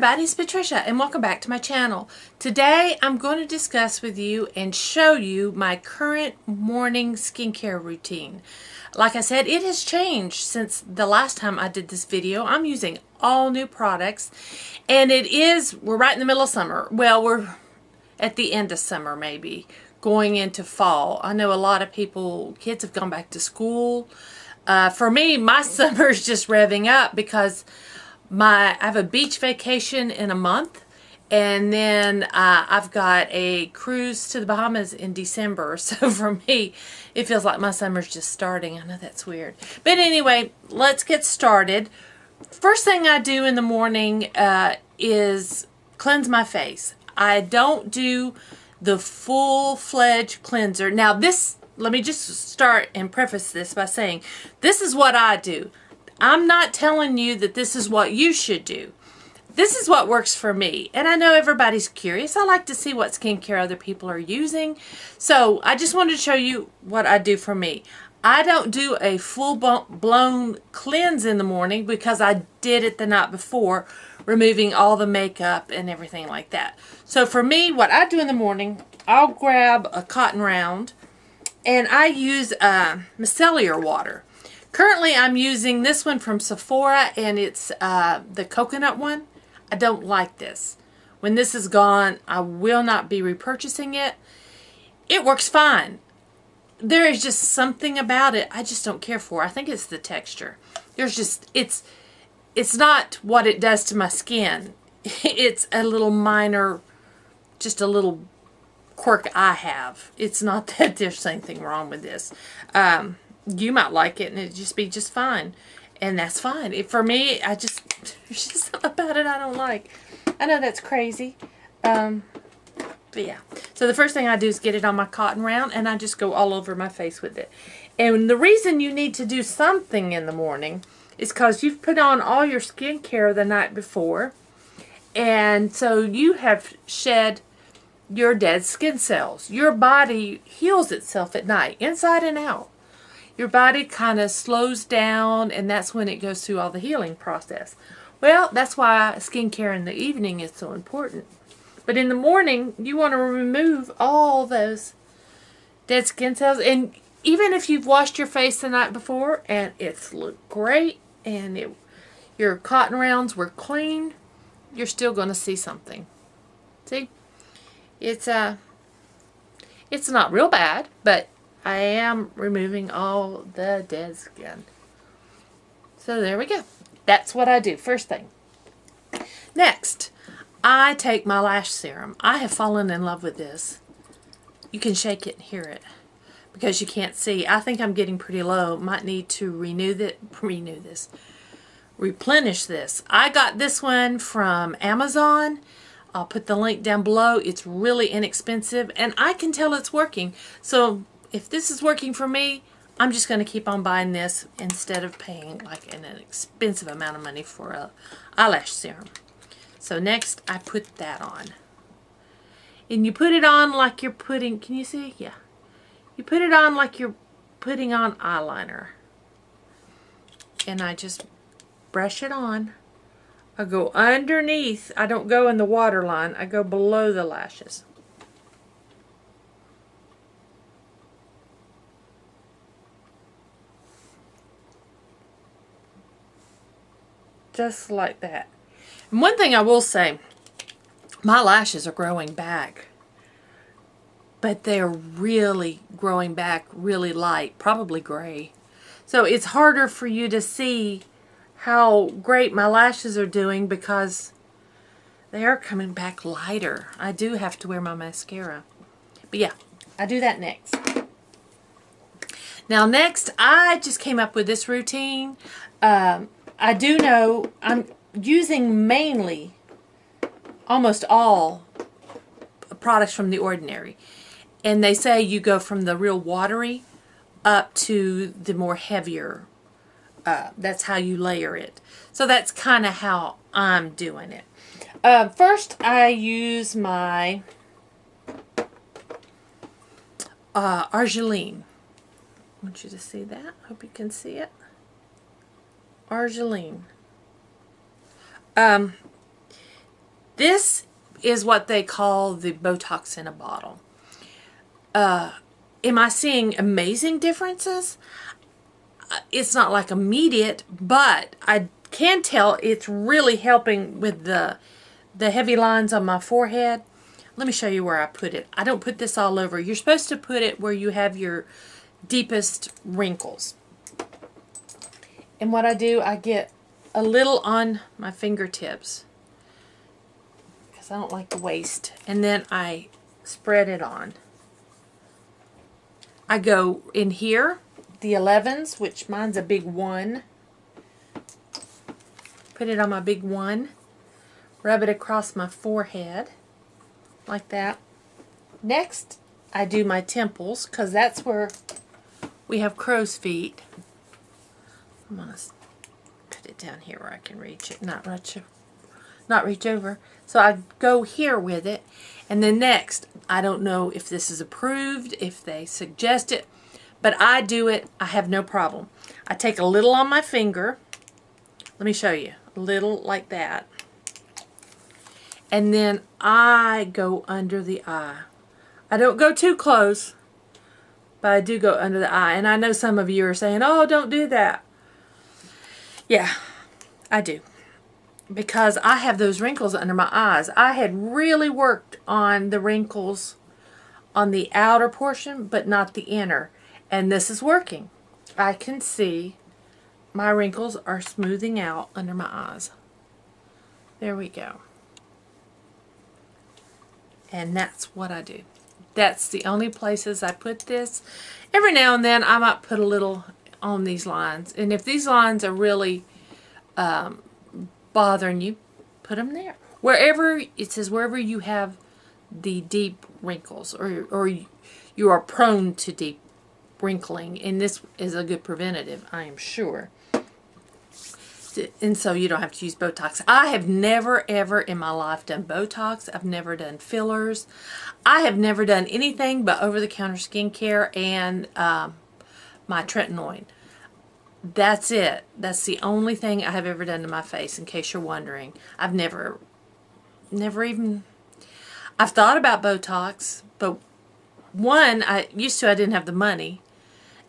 everybody, it's Patricia and welcome back to my channel. Today I'm going to discuss with you and show you my current morning skincare routine. Like I said, it has changed since the last time I did this video. I'm using all new products and we're right in the middle of summer. Well, we're at the end of summer maybe, going into fall. I know a lot of kids have gone back to school. For me, my summer's just revving up because I have a beach vacation in a month, and then I've got a cruise to the Bahamas in December. So for me, it feels like my summer's just starting. I know that's weird. But anyway, let's get started. First thing I do in the morning is cleanse my face. I don't do the full-fledged cleanser. Now let me just start and preface this by saying, this is what I do. I'm not telling you that this is what you should do. This is what works for me. And I know everybody's curious. I like to see what skincare other people are using. So I just wanted to show you what I do for me. I don't do a full-blown cleanse in the morning because I did it the night before, removing all the makeup and everything like that. So for me, what I do in the morning, I'll grab a cotton round and I use micellar water. Currently, I'm using this one from Sephora, and it's the coconut one. I don't like this. When this is gone, I will not be repurchasing it. It works fine. There is just something about it I just don't care for. I think it's the texture. It's not what it does to my skin. It's a little minor, just a little quirk I have. It's not that there's anything wrong with this. You might like it and it'd just be just fine, and that's fine. For me, there's just something about it I don't like. I know that's crazy, but yeah. So the first thing I do is get it on my cotton round, and I just go all over my face with it. And the reason you need to do something in the morning is because you've put on all your skincare the night before, and so you have shed your dead skin cells. Your body heals itself at night, inside and out. Your body kind of slows down, and that's when it goes through all the healing process. Well, that's why skincare in the evening is so important. But in the morning, you want to remove all those dead skin cells. And even if you've washed your face the night before and it's looked great and your cotton rounds were clean, you're still going to see something. See? It's not real bad, but I am removing all the dead skin. So there we go. That's what I do first thing. Next, I take my lash serum. I have fallen in love with this. You can shake it and hear it because you can't see. I think I'm getting pretty low. Might need to replenish this. I got this one from Amazon. I'll put the link down below. It's really inexpensive, and I can tell it's working. So if this is working for me, I'm just going to keep on buying this instead of paying like an expensive amount of money for a eyelash serum. So next, I put that on. And you put it on like you're putting, can you see? Yeah. You put it on like you're putting on eyeliner. And I just brush it on. I go underneath. I don't go in the waterline. I go below the lashes. Just like that. And one thing I will say, my lashes are growing back. But they're really growing back really light, probably gray. So it's harder for you to see how great my lashes are doing because they are coming back lighter. I do have to wear my mascara. But yeah, I do that next. Now next, I just came up with this routine. I do know I'm using mainly almost all products from The Ordinary. And they say you go from the real watery up to the more heavier. That's how you layer it. So that's kind of how I'm doing it. First, I use my Argiline. I want you to see that. Hope you can see it. Argiline. This is what they call the Botox in a bottle. Am I seeing amazing differences? It's not like immediate, but I can tell it's really helping with the heavy lines on my forehead. Let me show you where I put it. I don't put this all over. You're supposed to put it where you have your deepest wrinkles. And what I do, I get a little on my fingertips because I don't like the waste. And then I spread it on. I go in here, the 11s, which mine's a big 1. Put it on my big 1. Rub it across my forehead like that. Next, I do my temples because that's where we have crow's feet. I'm going to put it down here where I can reach it, not reach over. So I go here with it. And then next, I don't know if this is approved, if they suggest it, but I do it. I have no problem. I take a little on my finger. Let me show you. A little like that. And then I go under the eye. I don't go too close, but I do go under the eye. And I know some of you are saying, oh, don't do that. Yeah, I do. Because I have those wrinkles under my eyes. I had really worked on the wrinkles on the outer portion, but not the inner. And this is working. I can see my wrinkles are smoothing out under my eyes. There we go. And that's what I do. That's the only places I put this. Every now and then I might put a little on these lines. And if these lines are really bothering you, put them there. Wherever, it says wherever you have the deep wrinkles or you are prone to deep wrinkling. And this is a good preventative, I am sure. And so you don't have to use Botox. I have never ever in my life done Botox. I've never done fillers. I have never done anything but over-the-counter skincare and my tretinoin. That's it. That's the only thing I have ever done to my face, in case you're wondering. I've never even... I've thought about Botox, but one, I didn't have the money.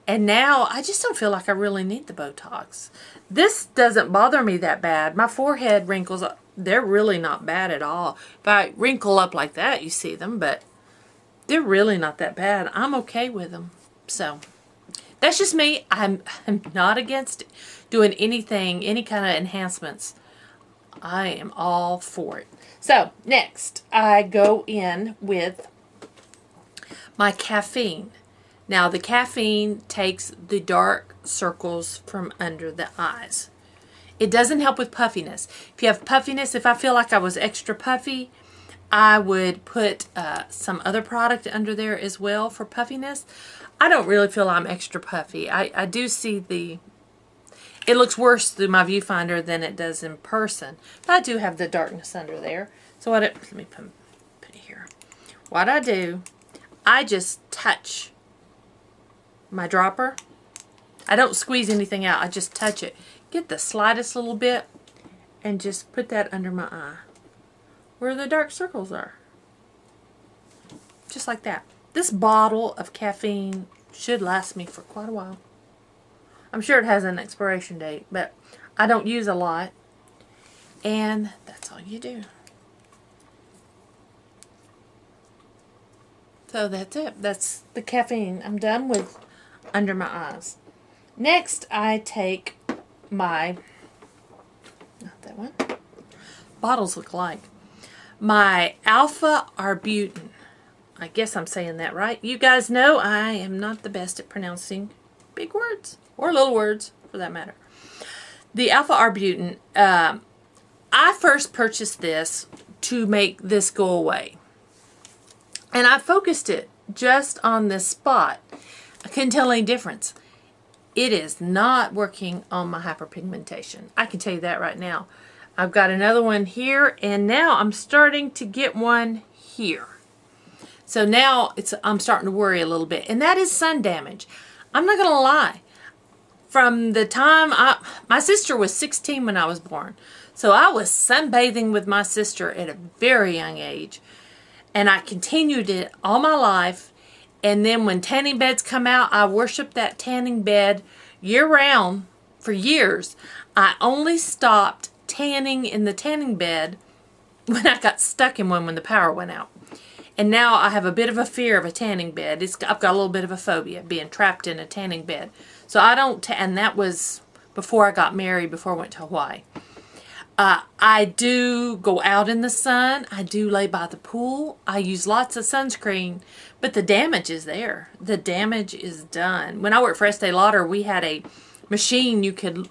And now I just don't feel like I really need the Botox. This doesn't bother me that bad. My forehead wrinkles, they're really not bad at all. If I wrinkle up like that, you see them, but they're really not that bad. I'm okay with them. So that's just me. I'm not against doing anything, any kind of enhancements. I am all for it. So next, I go in with my caffeine. Now, the caffeine takes the dark circles from under the eyes. It doesn't help with puffiness. If you have puffiness, if I feel like I was extra puffy, I would put some other product under there as well for puffiness. I don't really feel I'm extra puffy. I do see it looks worse through my viewfinder than it does in person. But I do have the darkness under there. So let me put it here. What I do, I just touch my dropper. I don't squeeze anything out. I just touch it. Get the slightest little bit and just put that under my eye where the dark circles are. Just like that. This bottle of caffeine should last me for quite a while. I'm sure it has an expiration date, but I don't use a lot. And that's all you do. So that's it. That's the caffeine. I'm done with under my eyes. Next, I take my, not that one, bottles look alike, my Alpha Arbutin. I guess I'm saying that right. You guys know I am not the best at pronouncing big words, or little words for that matter. The Alpha Arbutin, I first purchased this to make this go away. And I focused it just on this spot. I couldn't tell any difference. It is not working on my hyperpigmentation. I can tell you that right now. I've got another one here, and now I'm starting to get one here. So now I'm starting to worry a little bit, and that is sun damage. I'm not going to lie. From the time my sister was 16 when I was born. So I was sunbathing with my sister at a very young age. And I continued it all my life. And then when tanning beds come out, I worship that tanning bed year round for years. I only stopped tanning in the tanning bed when I got stuck in one when the power went out. And now I have a bit of a fear of a tanning bed. I've got a little bit of a phobia being trapped in a tanning bed. So I don't, and that was before I got married, before I went to Hawaii. I do go out in the sun. I do lay by the pool. I use lots of sunscreen, but the damage is there. The damage is done. When I worked for Estee Lauder, we had a machine you could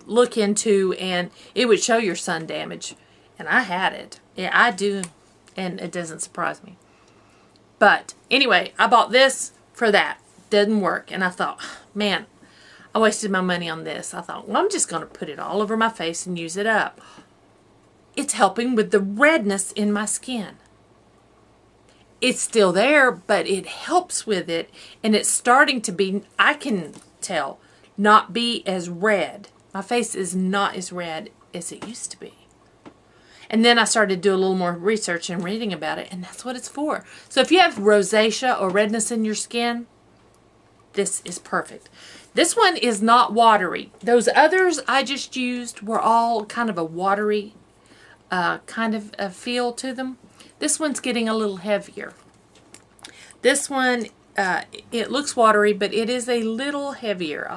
look into and it would show your sun damage. And I had it. Yeah, I do. And it doesn't surprise me. But anyway, I bought this for that. Didn't work. And I thought, man, I wasted my money on this. I thought, well, I'm just going to put it all over my face and use it up. It's helping with the redness in my skin. It's still there, but it helps with it. And it's starting to be, I can tell, not be as red. My face is not as red as it used to be. And then I started to do a little more research and reading about it, and that's what it's for. So if you have rosacea or redness in your skin, this is perfect. This one is not watery. Those others I just used were all kind of a watery kind of a feel to them. This one's getting a little heavier. This one, it looks watery, but it is a little heavier.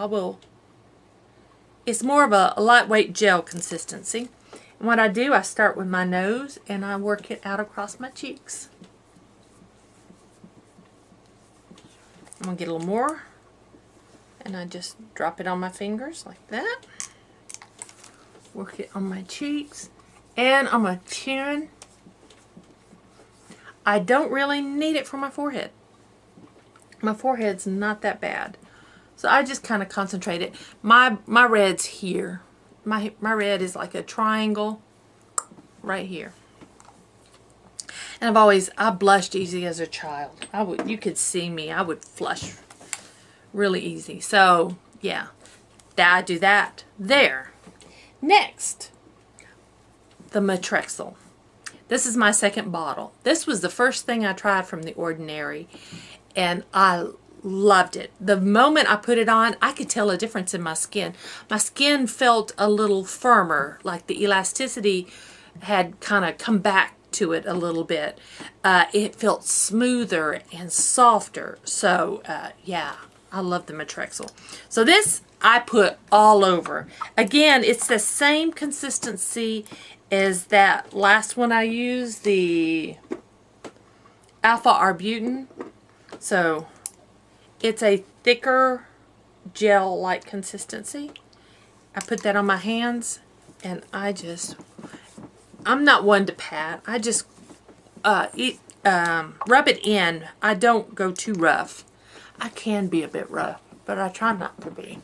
It's more of a lightweight gel consistency. And what I do, I start with my nose and I work it out across my cheeks. I'm going to get a little more. And I just drop it on my fingers like that. Work it on my cheeks. And on my chin. I don't really need it for my forehead. My forehead's not that bad. So I just kind of concentrate it. My red's here. My red is like a triangle right here. And I blushed easy as a child. You could see me. I would flush really easy. So, yeah. I do that there. Next, the Matrixyl. This is my second bottle. This was the first thing I tried from The Ordinary. And I loved it. The moment I put it on, I could tell a difference in my skin. My skin felt a little firmer, like the elasticity had kind of come back to it a little bit. It felt smoother and softer. So, yeah, I love the Matrixyl. So this I put all over. Again, it's the same consistency as that last one I used, the Are Butan. So it's a thicker gel-like consistency. I put that on my hands and I'm not one to pat. I just rub it in. I don't go too rough. I can be a bit rough, but I try not to be.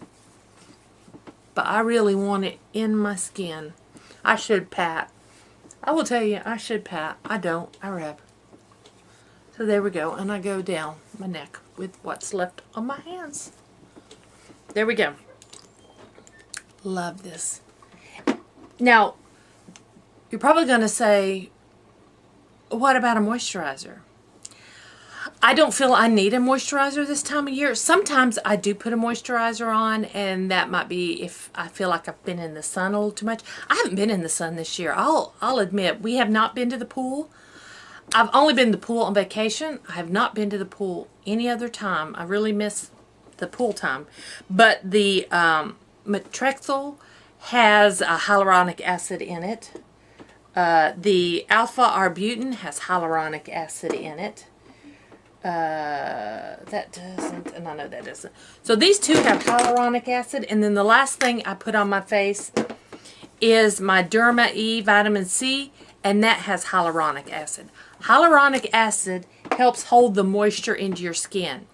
But I really want it in my skin. I should pat. I will tell you, I should pat. I don't. I rub. So there we go. And I go down my neck with what's left on my hands. There we go. Love this. Now, you're probably going to say, what about a moisturizer? I don't feel I need a moisturizer this time of year. Sometimes I do put a moisturizer on, and that might be if I feel like I've been in the sun a little too much. I haven't been in the sun this year. I'll admit, we have not been to the pool. I've only been to the pool on vacation. I have not been to the pool any other time. I really miss the pool time. But the Matrixyl has a hyaluronic acid in it. The Are Butan has hyaluronic acid in it. That doesn't, and I know that doesn't. So these two have hyaluronic acid, and then the last thing I put on my face is my Derma E Vitamin C, and that has hyaluronic acid. Hyaluronic acid helps hold the moisture into your skin.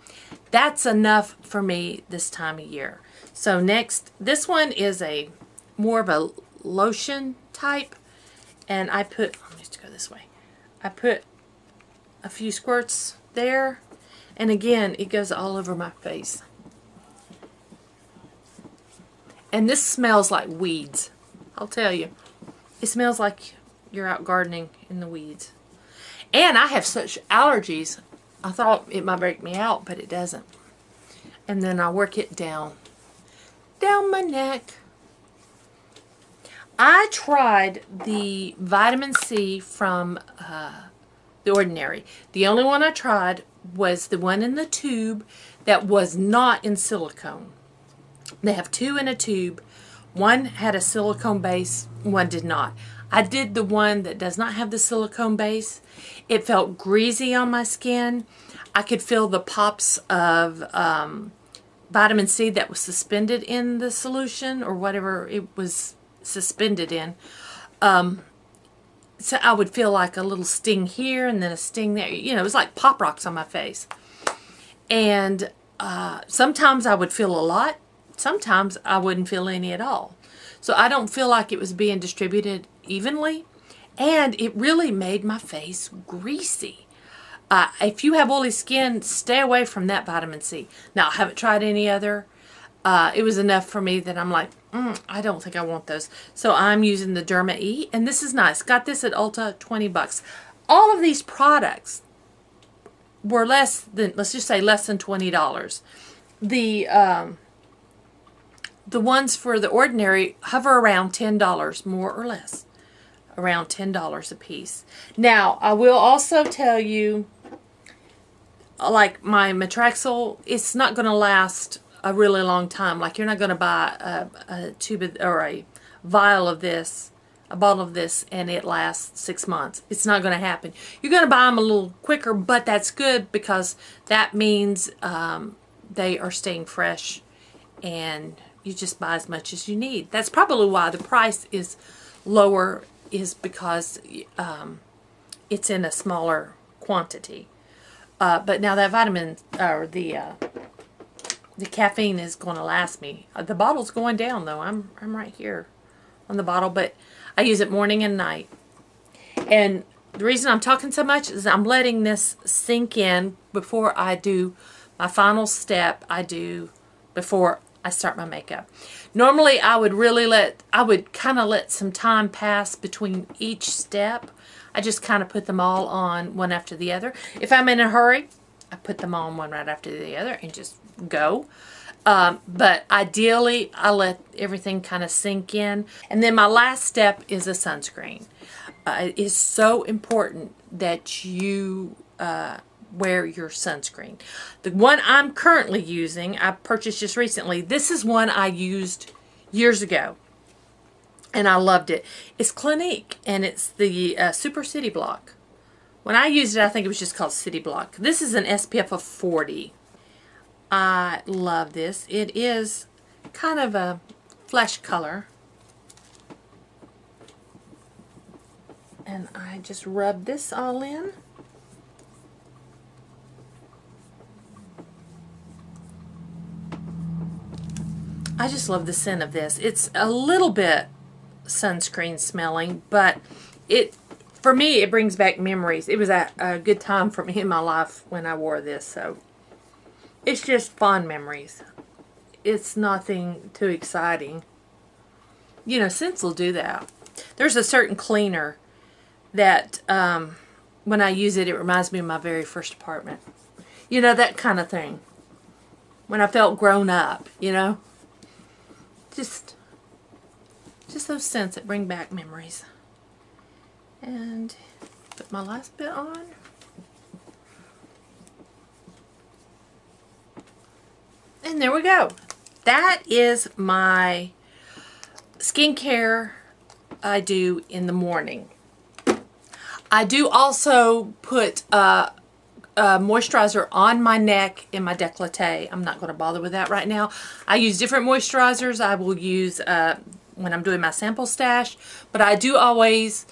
That's enough for me this time of year. So next, this one is more of a lotion type, and I put, let me just go this way. I put a few squirts there, and again, it goes all over my face. And this smells like weeds, I'll tell you. It smells like you're out gardening in the weeds. And I have such allergies. I thought it might break me out, but it doesn't. And then I work it down my neck. I tried the vitamin C from The Ordinary. The only one I tried was the one in the tube that was not in silicone. They have two in a tube. One had a silicone base, one did not. I did the one that does not have the silicone base. It felt greasy on my skin. I could feel the pops of vitamin C that was suspended in the solution or whatever it was suspended in. So I would feel like a little sting here and then a sting there. You know, it was like pop rocks on my face. And sometimes I would feel a lot. Sometimes I wouldn't feel any at all. So I don't feel like it was being distributed evenly. And it really made my face greasy. If you have oily skin, stay away from that vitamin C. Now, I haven't tried any other. It was enough for me that I'm like, I don't think I want those. So I'm using the Derma E, and this is nice. Got this at Ulta, 20 bucks. All of these products were less than, let's just say less than $20. The ones for The Ordinary hover around $10, more or less. Around $10 a piece. Now, I will also tell you, like my Matrixyl, it's not going to last a really long time. Like, you're not going to buy a tube of, or a vial of this, a bottle of this, and it lasts 6 months. It's not going to happen. You're going to buy them a little quicker, but that's good because that means they are staying fresh and you just buy as much as you need. That's probably why the price is lower, is because it's in a smaller quantity. But now that vitamin, or the caffeine is going to last me. The bottle's going down though. I'm right here on the bottle, but I use it morning and night. And the reason I'm talking so much is I'm letting this sink in before I do my final step I do before I start my makeup. Normally I would kind of let some time pass between each step. I just kind of put them all on one after the other. If I'm in a hurry, I put them on one right after the other and just go. But ideally, I let everything kind of sink in. And then my last step is a sunscreen. It is so important that you wear your sunscreen. The one I'm currently using, I purchased just recently. This is one I used years ago. And I loved it. It's Clinique, and it's the Super City Block. When I used it, I think it was just called City Block. This is an SPF of 40. I love this. It is kind of a flesh color. And I just rub this all in. I just love the scent of this. It's a little bit sunscreen smelling, but for me it brings back memories. It was a good time for me in my life when I wore this, so it's just fond memories. It's nothing too exciting. You know, scents will do that. There's a certain cleaner that when I use it, it reminds me of my very first apartment. You know, that kind of thing. When I felt grown up, you know. Just those scents that bring back memories. And put my last bit on. And there we go. That is my skincare I do in the morning. I do also put moisturizer on my neck in my décolleté. I'm not going to bother with that right now. I use different moisturizers. I will use when I'm doing my sample stash, but I do always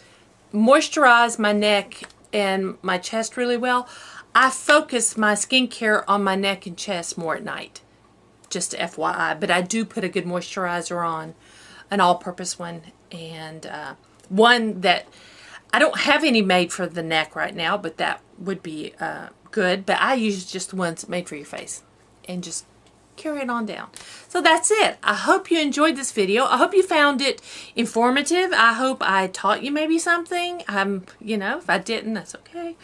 moisturize my neck and my chest really well. I focus my skincare on my neck and chest more at night, just FYI, but I do put a good moisturizer on, an all-purpose one, and one that I don't have any made for the neck right now, but that would be good. But I use just the ones made for your face and just carry it on down. So that's it. I hope you enjoyed this video. I hope you found it informative. I hope I taught you maybe something. You know, if I didn't, that's okay.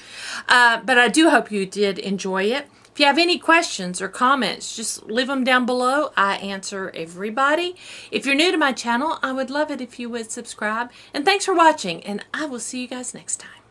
But I do hope you did enjoy it. If you have any questions or comments, just leave them down below. I answer everybody. If you're new to my channel, I would love it if you would subscribe. And thanks for watching, and I will see you guys next time.